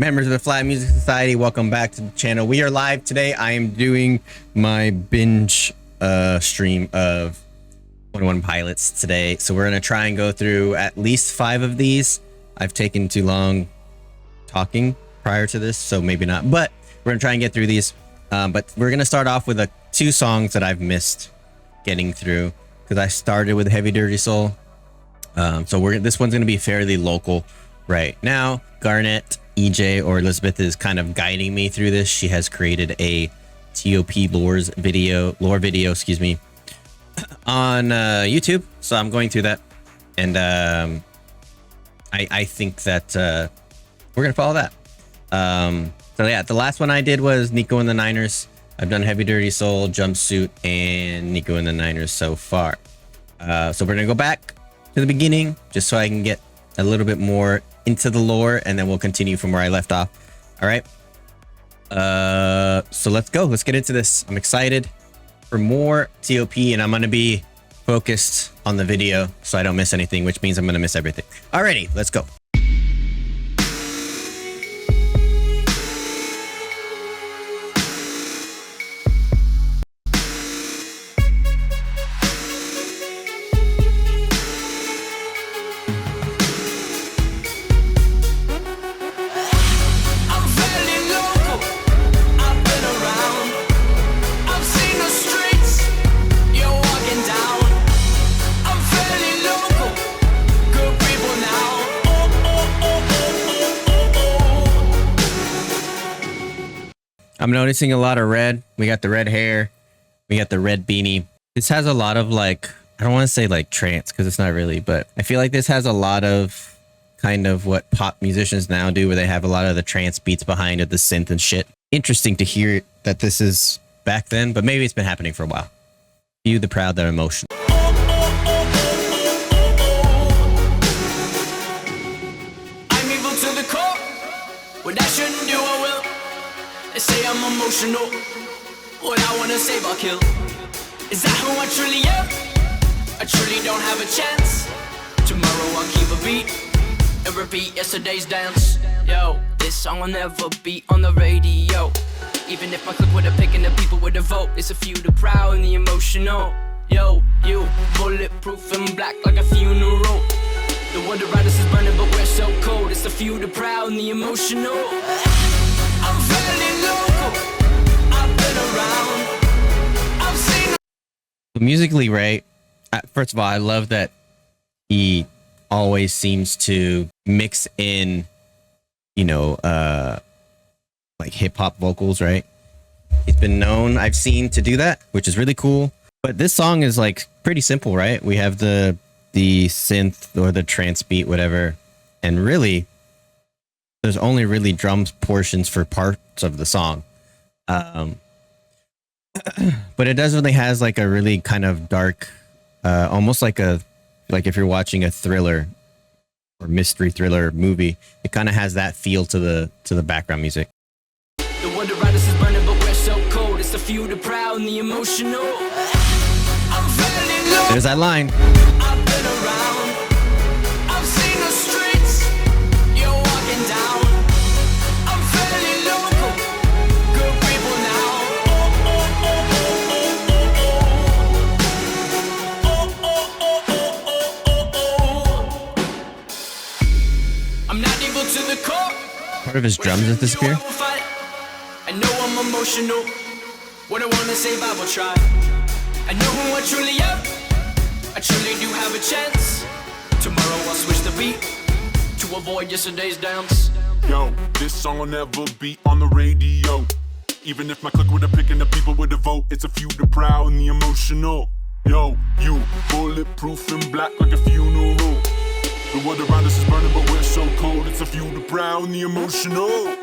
Members of the Flat Music Society, welcome back to the channel. We are live today. I am doing my binge stream of 21 Pilots today. So we're going to try and go through at least 5 of these. I've taken too long talking prior to this, so maybe not. But we're going to try and get through these. But we're going to start off with 2 songs that I've missed getting through because I started with Heavy Dirty Soul. So this one's going to be fairly local right now. Garnet, EJ, or Elizabeth is kind of guiding me through this. She has created a TOP lore video, on YouTube. So I'm going through that, and I think that we're gonna follow that. So yeah, the last one I did was Nico and the Niners. I've done Heavy Dirty Soul, Jumpsuit, and Nico and the Niners so far. So we're gonna go back to the beginning just so I can get a little bit more into the lore, and then we'll continue from where I left off. All right. So let's go. Let's get into this. I'm excited for more TOP, and I'm going to be focused on the video so I don't miss anything, which means I'm going to miss everything. Alrighty, let's go. I'm noticing a lot of red. We got the red hair. We got the red beanie. This has a lot of like, I don't want to say like trance because it's not really, but I feel like this has a lot of kind of what pop musicians now do, where they have a lot of the trance beats behind it, the synth and shit. Interesting to hear that this is back then, but maybe it's been happening for a while. Few, the proud, the emotional. I'm evil to the core. What I shouldn't do, I will. They say I'm emotional. What I wanna say about kill. Is that who I truly am? I truly don't have a chance. Tomorrow I'll keep a beat and repeat yesterday's dance. Yo, this song will never be on the radio. Even if my click would have picked and the people would have vote. It's a few, the proud and the emotional. Yo, you, bulletproof and black like a funeral. The wonder riders is burning but we're so cold. It's a few, the proud and the emotional. I'm fairly local. I've been around. I've seen. Musically, right? First of all, I love that he always seems to mix in, you know, like hip hop vocals, right? He's been known, I've seen, to do that, which is really cool. But this song is like pretty simple, right? We have the synth or the trance beat, whatever, and really there's only really drums portions for parts of the song. But it definitely has like a really kind of dark, almost like if you're watching a thriller or mystery thriller movie, it kind of has that feel to the background music. The wonder riders is burning but we're so cold. It's a few, the proud and the emotional. I'm fairly low. There's that line. I've been around. I've seen the streets. You're walking down. I'm fairly local. Good people now. I'm not evil to the core. Part of his drums has disappeared. I know I'm emotional. What I wanna say, but I will try. I know who I truly am. I truly do have a chance. Tomorrow I'll switch the beat to avoid yesterday's dance. Yo, this song will never be on the radio. Even if my click would have picked and the people would have vote. It's a few, the proud and the emotional. Yo, you, bulletproof and black like a funeral. The world around us is burning but we're so cold. It's a few, the proud and the emotional.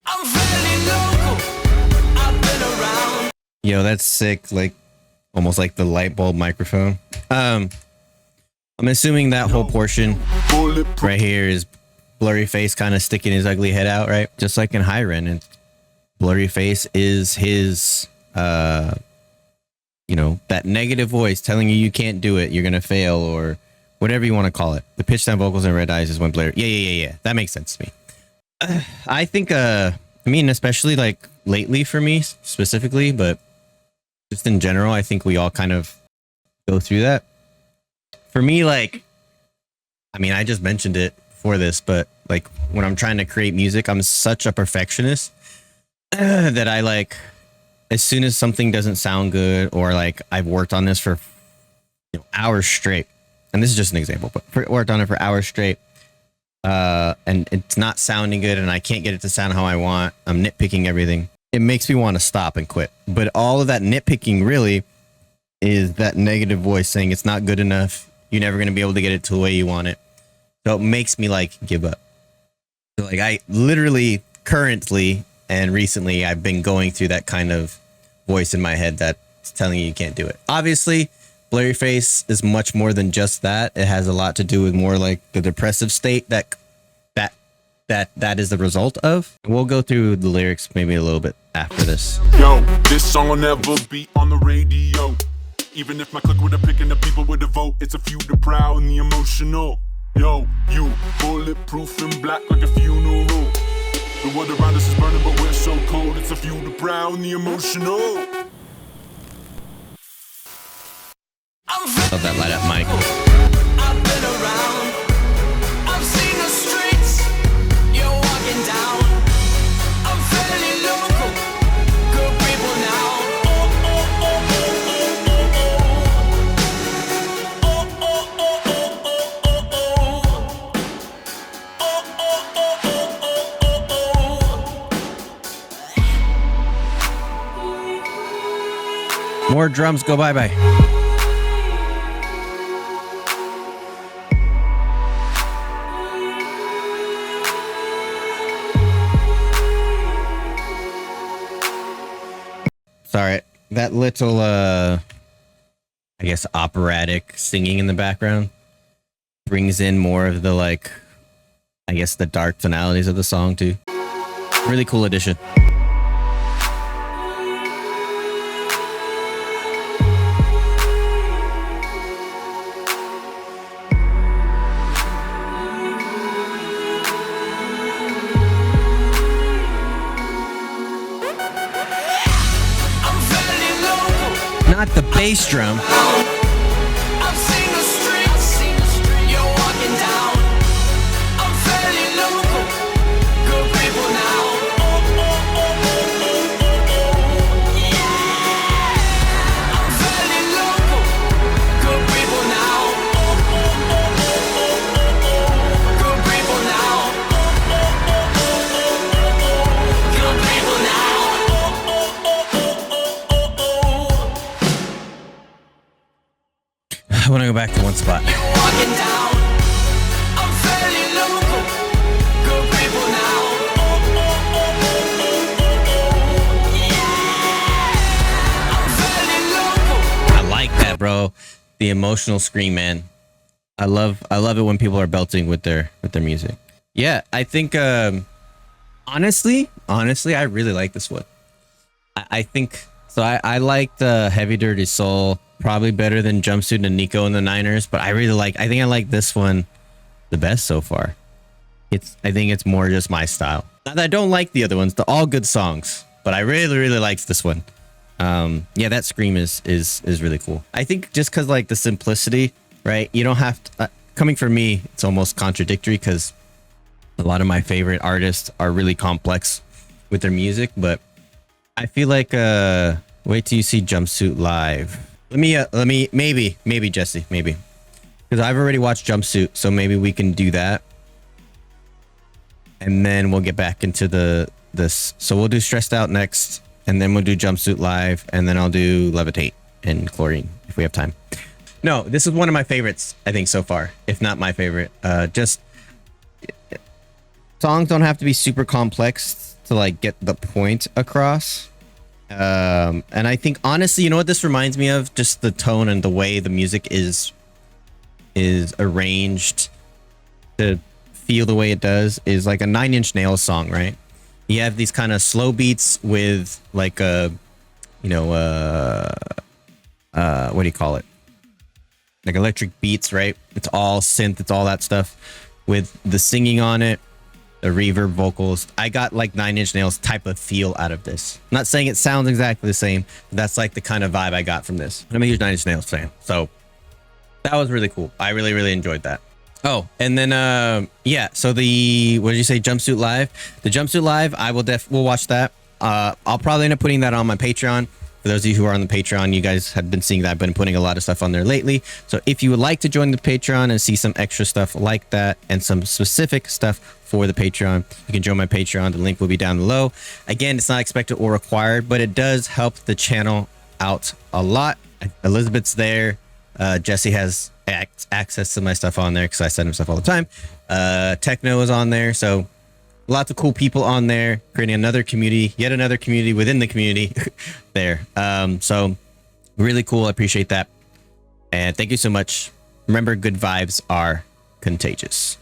I'm fairly local. I've been around. Yo, that's sick. Like almost like the light bulb microphone. I'm assuming that whole portion right here is Blurry Face kind of sticking his ugly head out, right? Just like in Hyren, and Blurry Face is his you know, that negative voice telling you can't do it, you're gonna fail, or whatever you want to call it. The pitch down vocals in Red Eyes is when Blair. Yeah. That makes sense to me. I think, I mean, especially like lately for me specifically, but just in general, I think we all kind of go through that. For me, like, I mean, I just mentioned it before this, but like when I'm trying to create music, I'm such a perfectionist that I like, as soon as something doesn't sound good, or like I've worked on this for hours straight, and this is just an example, but worked on it for hours straight, and it's not sounding good, and I can't get it to sound how I want. I'm nitpicking everything. It makes me want to stop and quit. But all of that nitpicking really is that negative voice saying it's not good enough. You're never going to be able to get it to the way you want it. So it makes me like give up. So like I literally currently and recently I've been going through that kind of voice in my head that's telling you can't do it. Obviously, blurry face is much more than just that. It has a lot to do with more like the depressive state that is the result of. We'll go through the lyrics maybe a little bit after this. Yo, this song will never be on the radio. Even if my click with a pick and the people with a vote, it's a few the proud and the emotional. Yo, you bulletproof and black like a funeral. The world around us is burning, but we're so cold. It's a few the proud and the emotional. Love that light up mic. I've been around, I've seen the streets, you're walking down. I'm fairly local, good people now. More drums go bye-bye. Sorry, that little, I guess, operatic singing in the background brings in more of the, like, I guess, the dark tonalities of the song, too. Really cool addition. Not the bass drum. I've seen the streets, you're walking down. I'm fairly local, good people now. Yeah. I'm fairly local, good people now. Good people now. Good people now. I want to go back to one spot. You're walking down. I'm fairly local. Good people now. Yeah. I'm fairly local. I like that, bro. The emotional scream, man. I love it when people are belting with their music. Yeah, I think honestly, I really like this one. I think so. I liked Heavy Dirty Soul probably better than Jumpsuit and Nico and the Niners, but I think I like this one the best so far. I think it's more just my style. Not that I don't like the other ones. They're all good songs, but I really liked this one. Yeah, that scream is really cool. I think just because like the simplicity, right? You don't have to, coming from me, it's almost contradictory because a lot of my favorite artists are really complex with their music, but I feel like wait till you see Jumpsuit live. Let me maybe Jesse, maybe, because I've already watched Jumpsuit, so maybe we can do that, and then we'll get back into this. So we'll do Stressed Out next, and then we'll do Jumpsuit live, and then I'll do Levitate and Chlorine if we have time. No, this is one of my favorites, I think, so far, if not my favorite. Just songs don't have to be super complex to like get the point across. And I think honestly, you know what this reminds me of? Just the tone and the way the music is arranged to feel the way it does is like a 9 Inch Nails song, right? You have these kind of slow beats with like a, what do you call it? like electric beats, right? It's all synth, it's all that stuff with the singing on it, the reverb vocals. I got like Nine Inch Nails type of feel out of this. I'm not saying it sounds exactly the same, but that's like the kind of vibe I got from this. I'm a huge Nine Inch Nails fan, so that was really cool. I really, really enjoyed that. Oh, and then yeah, so the, what did you say, Jumpsuit Live? The Jumpsuit Live, I will we'll watch that. I'll probably end up putting that on my Patreon. For those of you who are on the Patreon, you guys have been seeing that I've been putting a lot of stuff on there lately. So if you would like to join the Patreon and see some extra stuff like that and some specific stuff for the Patreon, you can join my Patreon. The link will be down below. Again, it's not expected or required, but it does help the channel out a lot. Elizabeth's there. Jesse has access to my stuff on there because I send him stuff all the time. Techno is on there. So lots of cool people on there, creating another community, yet another community within the community there. So really cool. I appreciate that. And thank you so much. Remember, good vibes are contagious.